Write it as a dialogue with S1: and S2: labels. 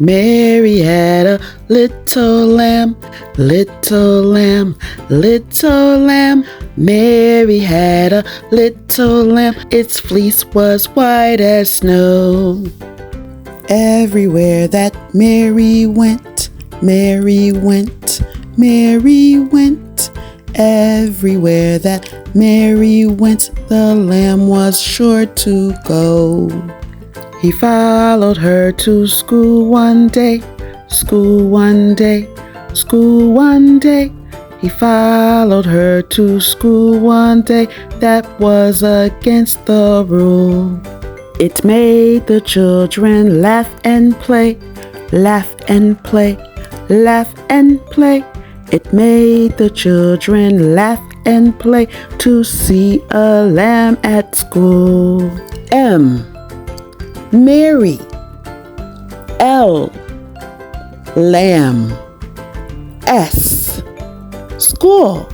S1: Mary had a little lamb, little lamb, little lamb. Mary had a little lamb, its fleece was white as snow. Everywhere that Mary went, Mary went, Mary went. Everywhere that Mary went, the lamb was sure to go. He followed her to school one day, school one day, school one day. He followed her to school one day, that was against the rule. It made the children laugh and play, laugh and play, laugh and play. It made the children laugh and play to see a lamb at school. M. Mary. L. Lamb. S. School.